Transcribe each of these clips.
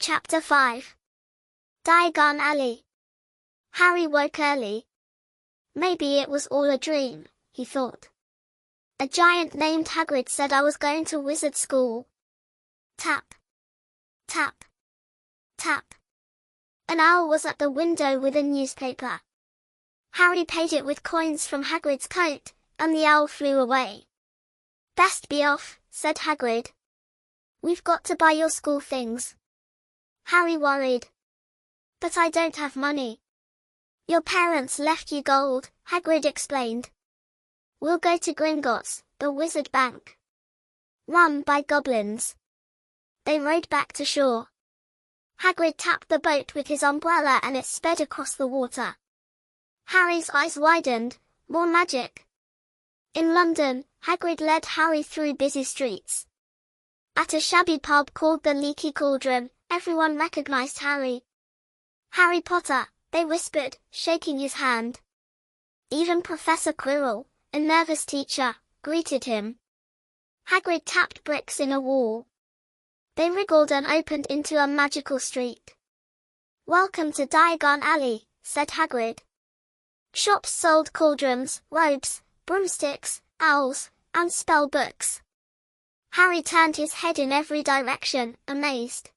Chapter 5. Diagon Alley. Harry woke early. Maybe it was all a dream, he thought. A giant named Hagrid said I was going to wizard school. Tap. Tap. Tap. An owl was at the window with a newspaper. Harry paid it with coins from Hagrid's coat, and the owl flew away. Best be off, said Hagrid. We've got to buy your school things. Harry worried. But I don't have money. Your parents left you gold, Hagrid explained. We'll go to Gringotts, the wizard bank. Run by goblins. They rowed back to shore. Hagrid tapped the boat with his umbrella and it sped across the water. Harry's eyes widened. More magic. In London, Hagrid led Harry through busy streets. At a shabby pub called the Leaky Cauldron, everyone recognized Harry. Harry Potter, they whispered, shaking his hand. Even Professor Quirrell, a nervous teacher, greeted him. Hagrid tapped bricks in a wall. They wriggled and opened into a magical street. Welcome to Diagon Alley, said Hagrid. Shops sold cauldrons, robes, broomsticks, owls, and spell books. Harry turned his head in every direction, amazed.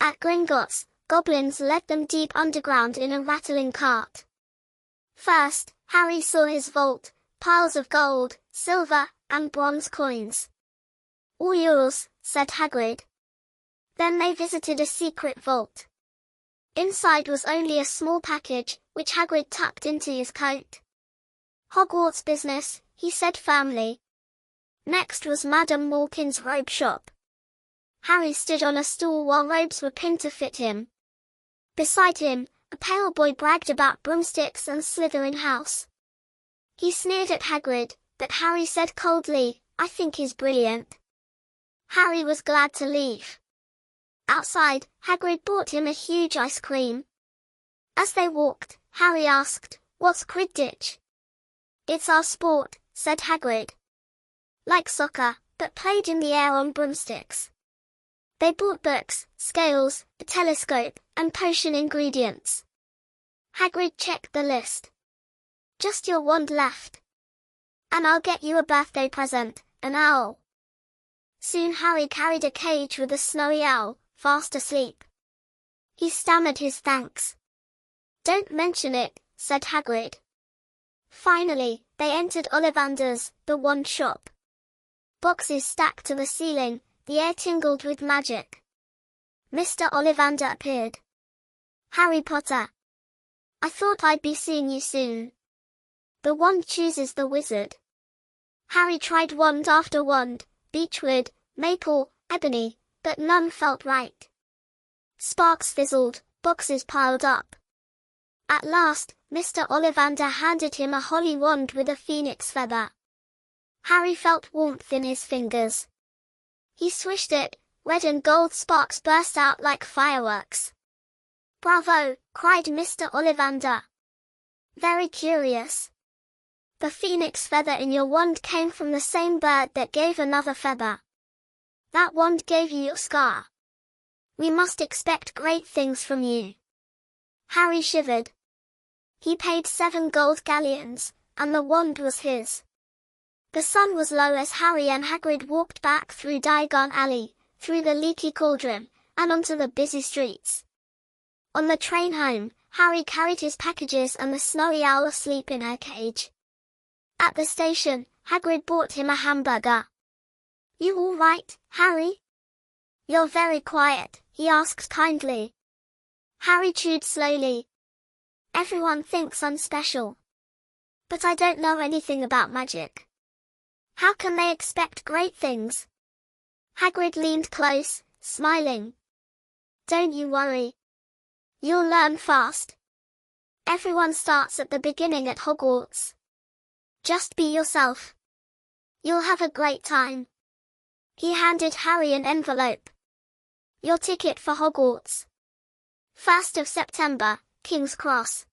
At Gringotts, goblins led them deep underground in a rattling cart. First, Harry saw his vault, piles of gold, silver, and bronze coins. All yours, said Hagrid. Then they visited a secret vault. Inside was only a small package, which Hagrid tucked into his coat. Hogwarts business, he said firmly. Next was Madame Malkin's robe shop. Harry stood on a stool while robes were pinned to fit him. Beside him, a pale boy bragged about broomsticks and Slytherin House. He sneered at Hagrid, but Harry said coldly, I think he's brilliant. Harry was glad to leave. Outside, Hagrid bought him a huge ice cream. As they walked, Harry asked, What's Quidditch? It's our sport, said Hagrid. Like soccer, but played in the air on broomsticks. They bought books, scales, a telescope, and potion ingredients. Hagrid checked the list. Just your wand left. And I'll get you a birthday present, an owl. Soon Harry carried a cage with a snowy owl, fast asleep. He stammered his thanks. Don't mention it, said Hagrid. Finally, they entered Ollivander's, the wand shop. Boxes stacked to the ceiling, the air tingled with magic. Mr. Ollivander appeared. Harry Potter. I thought I'd be seeing you soon. The wand chooses the wizard. Harry tried wand after wand, beechwood, maple, ebony, but none felt right. Sparks fizzled, boxes piled up. At last, Mr. Ollivander handed him a holly wand with a phoenix feather. Harry felt warmth in his fingers. He swished it, red and gold sparks burst out like fireworks. Bravo, cried Mr. Ollivander. Very curious. The phoenix feather in your wand came from the same bird that gave another feather. That wand gave you your scar. We must expect great things from you. Harry shivered. He paid 7 gold galleons, and the wand was his. The sun was low as Harry and Hagrid walked back through Diagon Alley, through the Leaky Cauldron, and onto the busy streets. On the train home, Harry carried his packages and the snowy owl asleep in her cage. At the station, Hagrid bought him a hamburger. You all right, Harry? You're very quiet, he asked kindly. Harry chewed slowly. Everyone thinks I'm special. But I don't know anything about magic. How can they expect great things? Hagrid leaned close, smiling. Don't you worry. You'll learn fast. Everyone starts at the beginning at Hogwarts. Just be yourself. You'll have a great time. He handed Harry an envelope. Your ticket for Hogwarts. 1st of September, King's Cross.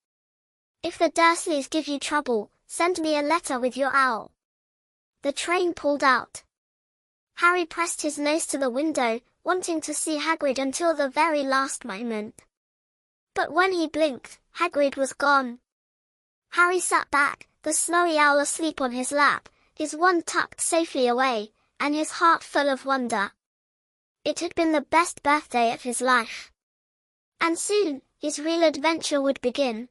If the Dursleys give you trouble, send me a letter with your owl. The train pulled out. Harry pressed his nose to the window, wanting to see Hagrid until the very last moment. But when he blinked, Hagrid was gone. Harry sat back, the snowy owl asleep on his lap, his wand tucked safely away, and his heart full of wonder. It had been the best birthday of his life. And soon, his real adventure would begin.